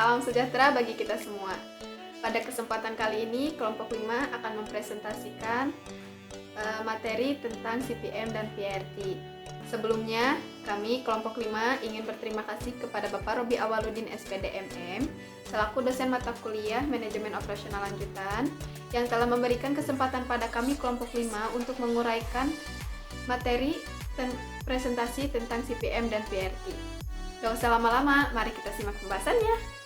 Salam sejahtera bagi kita semua. Pada kesempatan kali ini, kelompok 5 akan mempresentasikan materi tentang CPM dan PRT. Sebelumnya, kami kelompok 5 ingin berterima kasih kepada Bapak Robi Awaludin SPD MM selaku dosen mata kuliah Manajemen Operasional Lanjutan yang telah memberikan kesempatan pada kami kelompok 5 untuk menguraikan materi presentasi tentang CPM dan PRT. Gak usah lama-lama, mari kita simak pembahasannya.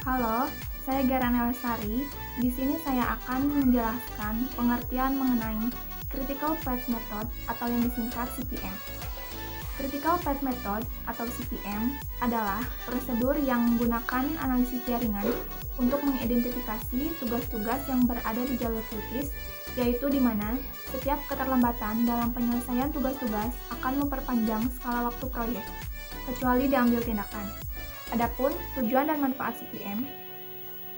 Halo, saya Garana Lestari. Di sini saya akan menjelaskan pengertian mengenai Critical Path Method atau yang disingkat CPM. Critical Path Method atau CPM adalah prosedur yang menggunakan analisis jaringan untuk mengidentifikasi tugas-tugas yang berada di jalur kritis, yaitu di mana setiap keterlambatan dalam penyelesaian tugas-tugas akan memperpanjang skala waktu proyek, kecuali diambil tindakan. Adapun tujuan dan manfaat CPM,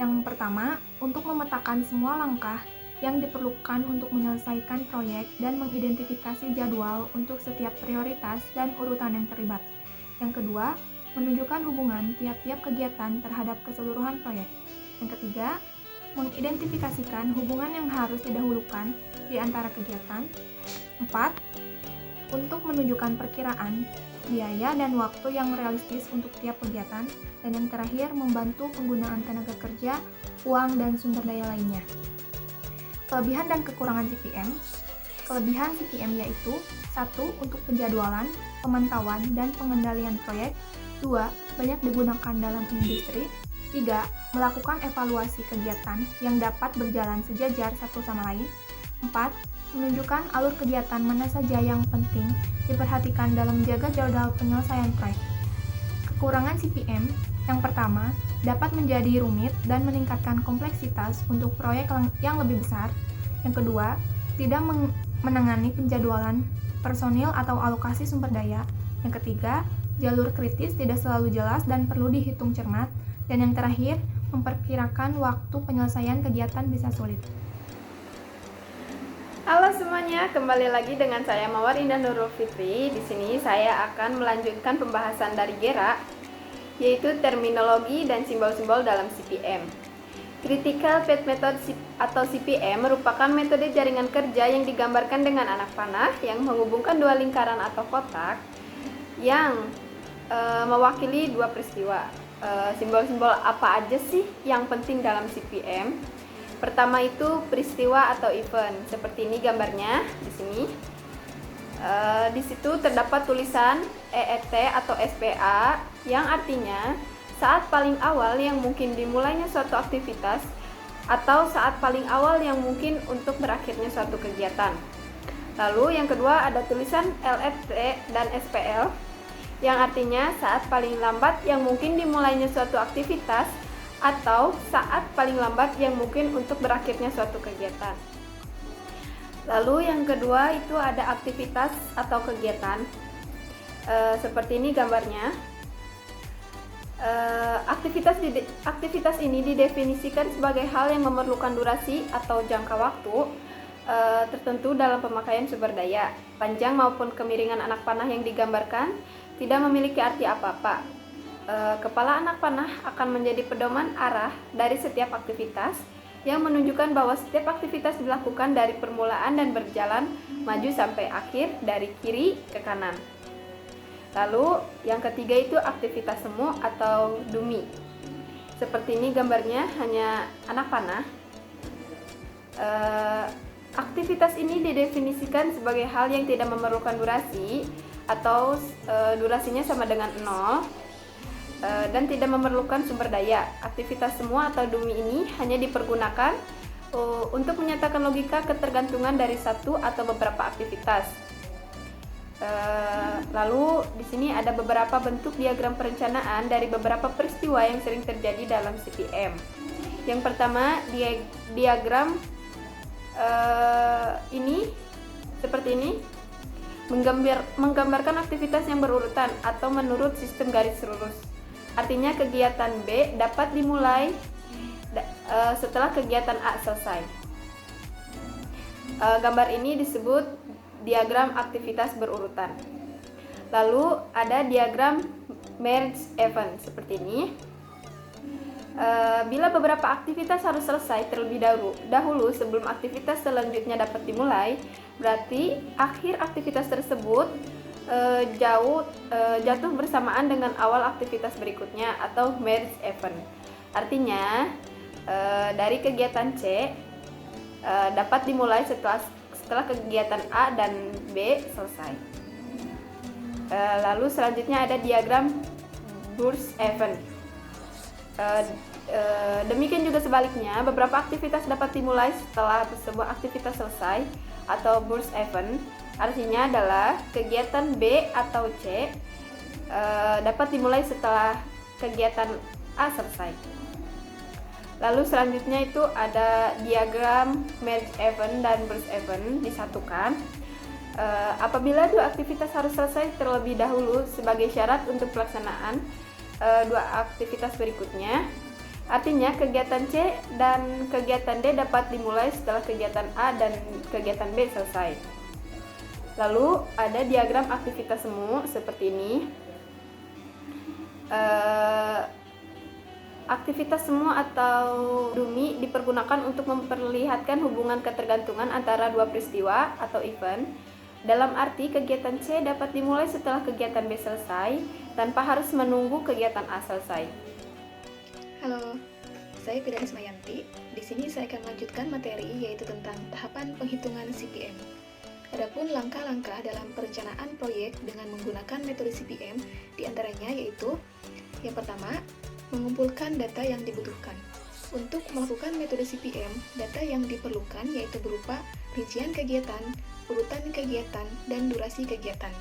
yang pertama, untuk memetakan semua langkah yang diperlukan untuk menyelesaikan proyek dan mengidentifikasi jadwal untuk setiap prioritas dan urutan yang terlibat. Yang kedua, menunjukkan hubungan tiap-tiap kegiatan terhadap keseluruhan proyek. Yang ketiga, mengidentifikasikan hubungan yang harus didahulukan di antara kegiatan. 4. Untuk menunjukkan perkiraan biaya dan waktu yang realistis untuk tiap kegiatan. Dan yang terakhir, membantu penggunaan tenaga kerja, uang, dan sumber daya lainnya. Kelebihan dan kekurangan CPM. Kelebihan CPM yaitu 1. Untuk penjadwalan, pemantauan, dan pengendalian proyek. 2. Banyak digunakan dalam industri. 3. Melakukan evaluasi kegiatan yang dapat berjalan sejajar satu sama lain. 4. Menunjukkan alur kegiatan mana saja yang penting diperhatikan dalam menjaga jadwal penyelesaian proyek. Kekurangan CPM, yang pertama, dapat menjadi rumit dan meningkatkan kompleksitas untuk proyek yang lebih besar. Yang kedua, tidak menangani penjadwalan personil atau alokasi sumber daya. Yang ketiga, jalur kritis tidak selalu jelas dan perlu dihitung cermat. Dan yang terakhir, memperkirakan waktu penyelesaian kegiatan bisa sulit. Halo semuanya, kembali lagi dengan saya Mawar Indah Nurul Fitri. Di sini saya akan melanjutkan pembahasan dari Gera, yaitu terminologi dan simbol-simbol dalam CPM. Critical Path Method atau CPM merupakan metode jaringan kerja yang digambarkan dengan anak panah yang menghubungkan dua lingkaran atau kotak yang mewakili dua peristiwa. Simbol-simbol apa aja sih yang penting dalam CPM? Pertama itu peristiwa atau event, seperti ini gambarnya di sini. Di situ terdapat tulisan EET atau SPA yang artinya saat paling awal yang mungkin dimulainya suatu aktivitas atau saat paling awal yang mungkin untuk berakhirnya suatu kegiatan. Lalu yang kedua ada tulisan LFT dan SPL yang artinya saat paling lambat yang mungkin dimulainya suatu aktivitas atau saat paling lambat yang mungkin untuk berakhirnya suatu kegiatan. Lalu yang kedua itu ada aktivitas atau kegiatan. Seperti ini gambarnya. Aktivitas ini didefinisikan sebagai hal yang memerlukan durasi atau jangka waktu tertentu dalam pemakaian sumber daya. Panjang maupun kemiringan anak panah yang digambarkan tidak memiliki arti apa-apa. Kepala anak panah akan menjadi pedoman arah dari setiap aktivitas yang menunjukkan bahwa setiap aktivitas dilakukan dari permulaan dan berjalan maju sampai akhir dari kiri ke kanan. Lalu yang ketiga itu aktivitas semu atau dummy. Seperti ini gambarnya hanya anak panah. Aktivitas ini didefinisikan sebagai hal yang tidak memerlukan durasi atau durasinya sama dengan 0 dan tidak memerlukan sumber daya. Aktivitas semua atau dummy ini hanya dipergunakan untuk menyatakan logika ketergantungan dari satu atau beberapa aktivitas. Lalu di sini ada beberapa bentuk diagram perencanaan dari beberapa peristiwa yang sering terjadi dalam CPM. Yang pertama, diagram ini seperti ini menggambarkan aktivitas yang berurutan atau menurut sistem garis lurus. Artinya kegiatan B dapat dimulai setelah kegiatan A selesai. Gambar ini disebut diagram aktivitas berurutan. Lalu ada diagram merge event seperti ini. Bila beberapa aktivitas harus selesai terlebih dahulu sebelum aktivitas selanjutnya dapat dimulai, berarti akhir aktivitas tersebut jatuh bersamaan dengan awal aktivitas berikutnya atau merge event. Artinya dari kegiatan C dapat dimulai setelah kegiatan A dan B selesai. Lalu selanjutnya ada diagram burst event. Demikian juga sebaliknya, beberapa aktivitas dapat dimulai setelah sebuah aktivitas selesai atau burst event. Artinya adalah kegiatan B atau C dapat dimulai setelah kegiatan A selesai. Lalu selanjutnya itu ada diagram merge event dan burst event disatukan. Apabila dua aktivitas harus selesai terlebih dahulu sebagai syarat untuk pelaksanaan dua aktivitas berikutnya, artinya kegiatan C dan kegiatan D dapat dimulai setelah kegiatan A dan kegiatan B selesai. Lalu ada diagram aktivitas semu seperti ini. Aktivitas semu atau dummy dipergunakan untuk memperlihatkan hubungan ketergantungan antara dua peristiwa atau event. Dalam arti kegiatan C dapat dimulai setelah kegiatan B selesai tanpa harus menunggu kegiatan A selesai. Halo, saya Fidalis Mayanti. Di sini saya akan melanjutkan materi yaitu tentang tahapan penghitungan CPM. Adapun langkah-langkah dalam perencanaan proyek dengan menggunakan metode CPM diantaranya yaitu yang pertama, mengumpulkan data yang dibutuhkan. Untuk melakukan metode CPM, data yang diperlukan yaitu berupa rincian kegiatan, urutan kegiatan, dan durasi kegiatan.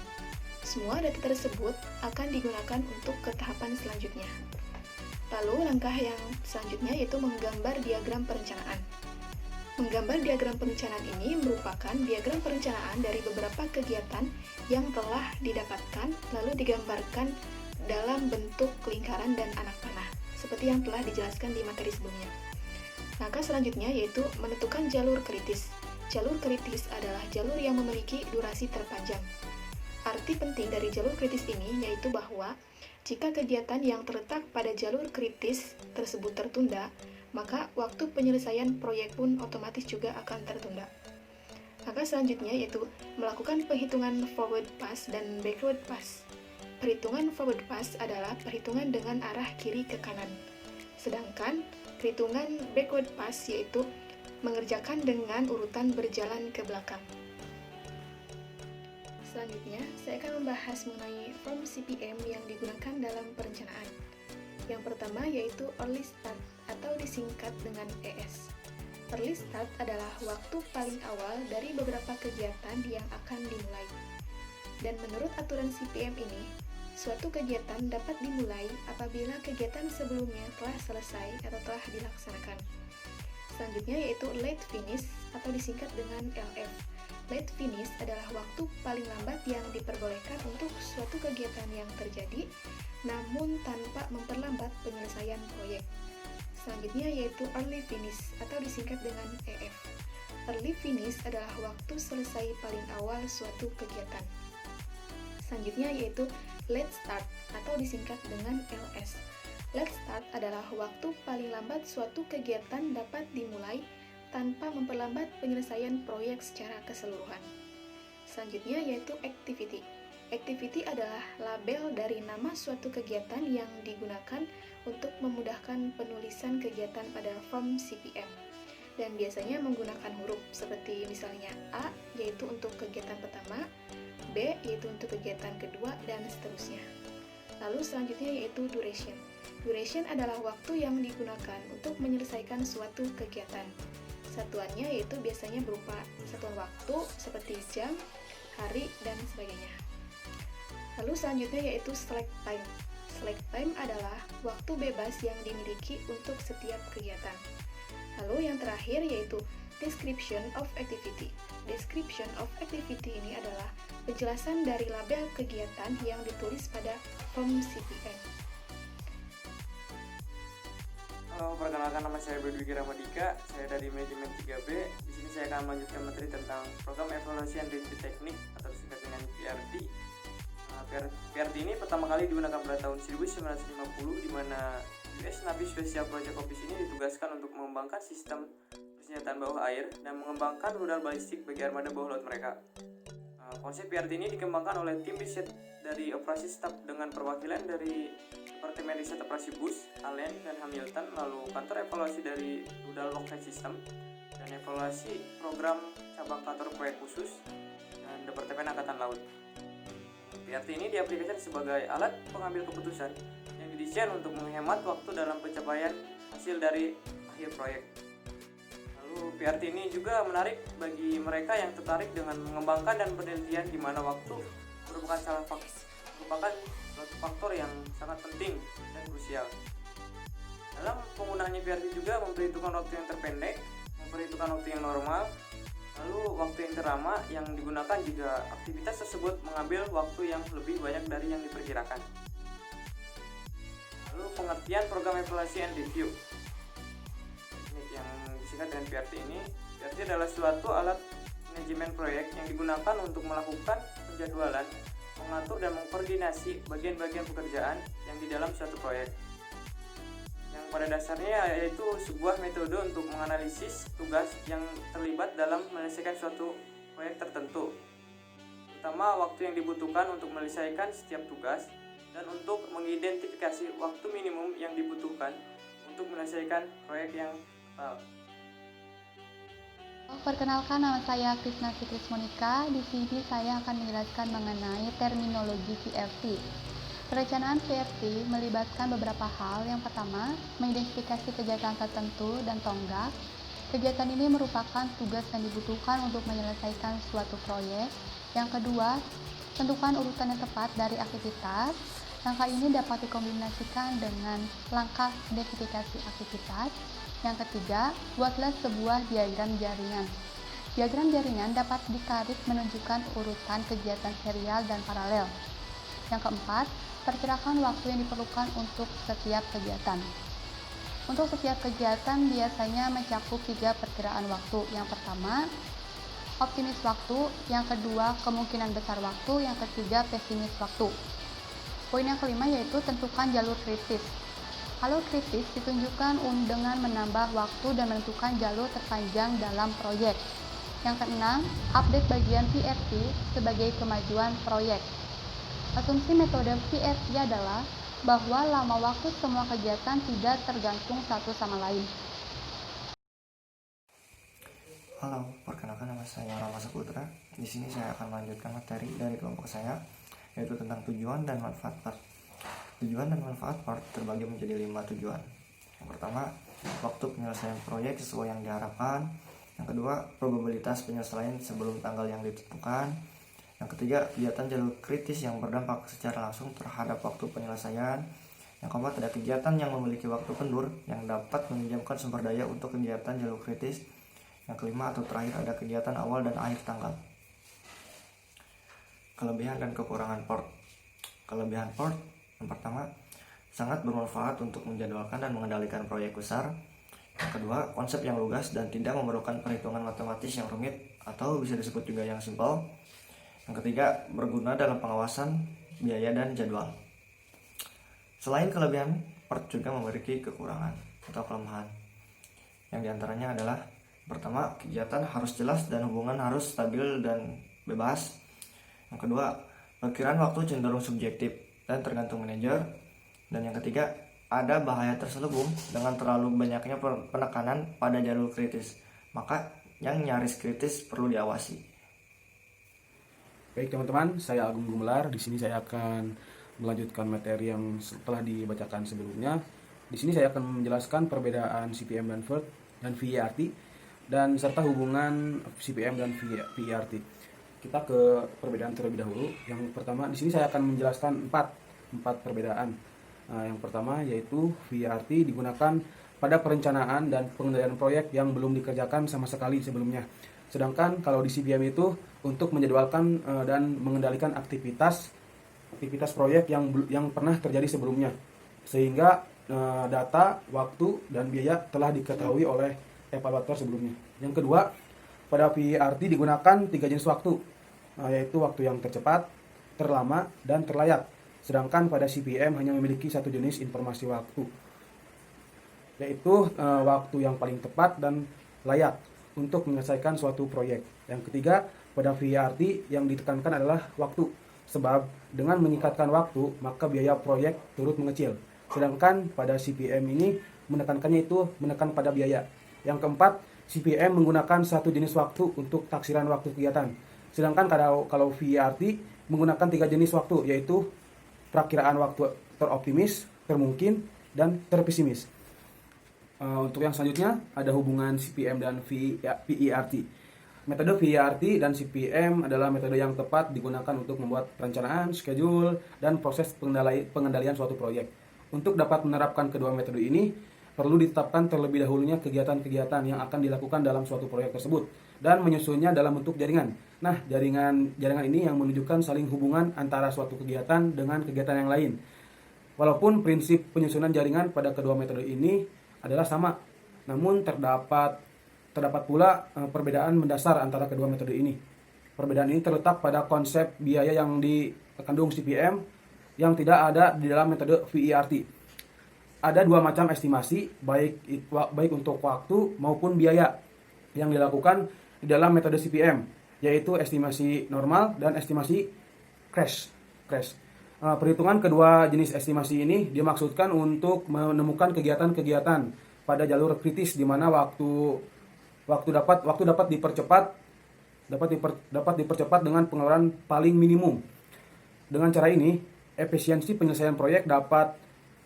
Semua data tersebut akan digunakan untuk ke tahapan selanjutnya. Lalu langkah yang selanjutnya yaitu menggambar diagram perencanaan. Menggambar diagram perencanaan ini merupakan diagram perencanaan dari beberapa kegiatan yang telah didapatkan lalu digambarkan dalam bentuk lingkaran dan anak panah, seperti yang telah dijelaskan di materi sebelumnya. Langkah selanjutnya yaitu menentukan jalur kritis. Jalur kritis adalah jalur yang memiliki durasi terpanjang. Arti penting dari jalur kritis ini yaitu bahwa jika kegiatan yang terletak pada jalur kritis tersebut tertunda, maka waktu penyelesaian proyek pun otomatis juga akan tertunda. Langkah selanjutnya yaitu melakukan perhitungan forward pass dan backward pass. Perhitungan forward pass adalah perhitungan dengan arah kiri ke kanan. Sedangkan perhitungan backward pass yaitu mengerjakan dengan urutan berjalan ke belakang. Selanjutnya, saya akan membahas mengenai form CPM yang digunakan dalam perencanaan. Yang pertama yaitu early start atau disingkat dengan ES. Early start adalah waktu paling awal dari beberapa kegiatan yang akan dimulai. Dan menurut aturan CPM ini, suatu kegiatan dapat dimulai apabila kegiatan sebelumnya telah selesai atau telah dilaksanakan. Selanjutnya yaitu late finish atau disingkat dengan LF. Late finish adalah waktu paling lambat yang diperbolehkan untuk suatu kegiatan yang terjadi, namun tanpa memperlambat penyelesaian proyek. Selanjutnya yaitu early finish atau disingkat dengan EF. Early finish adalah waktu selesai paling awal suatu kegiatan. Selanjutnya yaitu late start atau disingkat dengan LS. Late start adalah waktu paling lambat suatu kegiatan dapat dimulai tanpa memperlambat penyelesaian proyek secara keseluruhan. Selanjutnya yaitu activity. Activity adalah label dari nama suatu kegiatan yang digunakan untuk memudahkan penulisan kegiatan pada form CPM. Dan biasanya menggunakan huruf seperti misalnya A yaitu untuk kegiatan pertama, B yaitu untuk kegiatan kedua, dan seterusnya. Lalu selanjutnya yaitu duration. Duration adalah waktu yang digunakan untuk menyelesaikan suatu kegiatan. Satuannya yaitu biasanya berupa satuan waktu seperti jam, hari, dan sebagainya. Lalu selanjutnya yaitu select time. Select time adalah waktu bebas yang dimiliki untuk setiap kegiatan. Lalu yang terakhir yaitu description of activity. Description of activity ini adalah penjelasan dari label kegiatan yang ditulis pada form CPM. Halo, perkenalkan nama saya Bedwi Ramadika. Saya dari manajemen 3B. Di sini saya akan melanjutkan materi tentang program evaluasi dan review teknik atau disingkat dengan PRT. PRT ini pertama kali digunakan pada tahun 1950 di mana US Navy Special Project Office ini ditugaskan untuk mengembangkan sistem persenjataan bawah air dan mengembangkan rudal balistik bagi armada bawah laut mereka. Konsep PRT ini dikembangkan oleh tim riset dari operasi staf dengan perwakilan dari Departemen Riset Operasi Bush, Allen, dan Hamilton, lalu kantor evaluasi dari Rudal Lockheed System, dan evaluasi program cabang kantor proyek khusus, dan Departemen Angkatan Laut. PRT ini diaplikasikan sebagai alat pengambil keputusan yang didesain untuk menghemat waktu dalam pencapaian hasil dari akhir proyek. Lalu PRT ini juga menarik bagi mereka yang tertarik dengan mengembangkan dan penelitian di mana waktu merupakan suatu faktor yang sangat penting dan krusial. Dalam penggunaannya PRT juga memperhitungkan waktu yang terpendek, memperhitungkan waktu yang normal, lalu waktu yang terlama yang digunakan jika aktivitas tersebut mengambil waktu yang lebih banyak dari yang diperkirakan. Lalu pengertian program evaluasi and review. Ini yang disingkat dengan PRT ini. PRT adalah suatu alat manajemen proyek yang digunakan untuk melakukan penjadwalan, mengatur dan mengkoordinasi bagian-bagian pekerjaan yang di dalam suatu proyek. Yang pada dasarnya yaitu sebuah metode untuk menganalisis tugas yang terlibat dalam menyelesaikan suatu proyek tertentu, terutama waktu yang dibutuhkan untuk menyelesaikan setiap tugas dan untuk mengidentifikasi waktu minimum yang dibutuhkan untuk menyelesaikan proyek yang total. Perkenalkan, nama saya Krisna Fitris Monika. Di sini saya akan menjelaskan mengenai terminologi PRT. Perencanaan PRT melibatkan beberapa hal. Yang pertama, mengidentifikasi kegiatan tertentu dan tonggak. Kegiatan ini merupakan tugas yang dibutuhkan untuk menyelesaikan suatu proyek. Yang kedua, tentukan urutan yang tepat dari aktivitas. Langkah ini dapat dikombinasikan dengan langkah identifikasi aktivitas. Yang ketiga, buatlah sebuah diagram jaringan. Diagram jaringan dapat ditarik menunjukkan urutan kegiatan serial dan paralel. Yang keempat, perkirakan waktu yang diperlukan untuk setiap kegiatan. Untuk setiap kegiatan biasanya mencakup 3 perkiraan waktu. Yang pertama, optimis waktu. Yang kedua, kemungkinan besar waktu. Yang ketiga, pesimis waktu. Poin yang kelima yaitu tentukan jalur kritis. Jalur kritis ditunjukkan dengan menambah waktu dan menentukan jalur terpanjang dalam proyek. Yang keenam, update bagian PRT sebagai kemajuan proyek. Asumsi metode PRT adalah bahwa lama waktu semua kegiatan tidak tergantung satu sama lain. Halo, perkenalkan nama saya Rama Saputra. Di sini saya akan melanjutkan materi dari kelompok saya, yaitu tentang tujuan dan manfaat part. Tujuan dan manfaat part terbagi menjadi 5 tujuan. Yang pertama, waktu penyelesaian proyek sesuai yang diharapkan. Yang kedua, probabilitas penyelesaian sebelum tanggal yang ditentukan. Yang ketiga, kegiatan jalur kritis yang berdampak secara langsung terhadap waktu penyelesaian. Yang keempat, ada kegiatan yang memiliki waktu kendur yang dapat meminjamkan sumber daya untuk kegiatan jalur kritis. Yang kelima atau terakhir, ada kegiatan awal dan akhir tanggal. Kelebihan dan kekurangan port. Kelebihan port yang pertama, sangat bermanfaat untuk menjadwalkan dan mengendalikan proyek besar. Yang kedua, konsep yang lugas dan tidak memerlukan perhitungan matematis yang rumit atau bisa disebut juga yang simpel. Yang ketiga, berguna dalam pengawasan, biaya, dan jadwal. Selain kelebihan, port juga memiliki kekurangan atau kelemahan. Yang diantaranya adalah pertama, kegiatan harus jelas dan hubungan harus stabil dan bebas. Yang kedua, perkiraan waktu cenderung subjektif dan tergantung manajer. Dan yang ketiga, ada bahaya terselubung dengan terlalu banyaknya penekanan pada jalur kritis. Maka yang nyaris kritis perlu diawasi. Baik teman-teman, saya Agung Gumelar. Di sini saya akan melanjutkan materi yang telah dibacakan sebelumnya. Di sini saya akan menjelaskan perbedaan CPM dan VERT dan VERT dan serta hubungan CPM dan VERT. Kita ke perbedaan terlebih dahulu. Yang pertama, di sini saya akan menjelaskan empat perbedaan. Yang pertama yaitu VERT digunakan pada perencanaan dan pengendalian proyek yang belum dikerjakan sama sekali sebelumnya. Sedangkan kalau di CPM itu untuk menjadwalkan dan mengendalikan aktivitas proyek yang pernah terjadi sebelumnya, sehingga data, waktu, dan biaya telah diketahui oleh evaluator sebelumnya. Yang kedua, pada VERT digunakan 3 jenis waktu, yaitu waktu yang tercepat, terlama, dan terlayak. Sedangkan pada CPM hanya memiliki satu jenis informasi waktu, yaitu waktu yang paling tepat dan layak untuk menyelesaikan suatu proyek. Yang ketiga, pada VRT yang ditekankan adalah waktu, sebab dengan menyingkatkan waktu maka biaya proyek turut mengecil. Sedangkan pada CPM ini menekankannya itu menekan pada biaya. Yang keempat, CPM menggunakan satu jenis waktu untuk taksiran waktu kegiatan. Sedangkan kalau VRT menggunakan 3 jenis waktu, yaitu perakiraan waktu teroptimis, termungkin, dan terpesimis. Untuk yang selanjutnya ada hubungan CPM dan VERT. Metode VERT dan CPM adalah metode yang tepat digunakan untuk membuat perencanaan, schedule, dan proses pengendalian suatu proyek. Untuk dapat menerapkan kedua metode ini, perlu ditetapkan terlebih dahulunya kegiatan-kegiatan yang akan dilakukan dalam suatu proyek tersebut dan menyusunnya dalam bentuk jaringan. Nah, jaringan ini yang menunjukkan saling hubungan antara suatu kegiatan dengan kegiatan yang lain. Walaupun prinsip penyusunan jaringan pada kedua metode ini adalah sama, namun terdapat pula perbedaan mendasar antara kedua metode ini. Perbedaan ini terletak pada konsep biaya yang dikandung CPM yang tidak ada di dalam metode VERT. Ada 2 macam estimasi, baik untuk waktu maupun biaya yang dilakukan di dalam metode CPM, yaitu estimasi normal dan estimasi crash. Perhitungan kedua jenis estimasi ini dimaksudkan untuk menemukan kegiatan-kegiatan pada jalur kritis di mana waktu dapat dipercepat dengan pengeluaran paling minimum. Dengan cara ini, efisiensi penyelesaian proyek dapat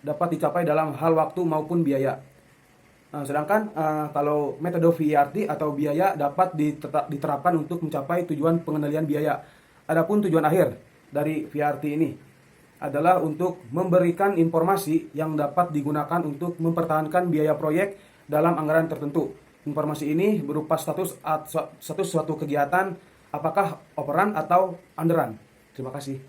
dicapai dalam hal waktu maupun biaya. Sedangkan kalau metode VERT atau biaya dapat diterapkan untuk mencapai tujuan pengendalian biaya. Adapun tujuan akhir dari VERT ini adalah untuk memberikan informasi yang dapat digunakan untuk mempertahankan biaya proyek dalam anggaran tertentu. Informasi ini berupa status suatu kegiatan, apakah operan atau underrun. Terima kasih.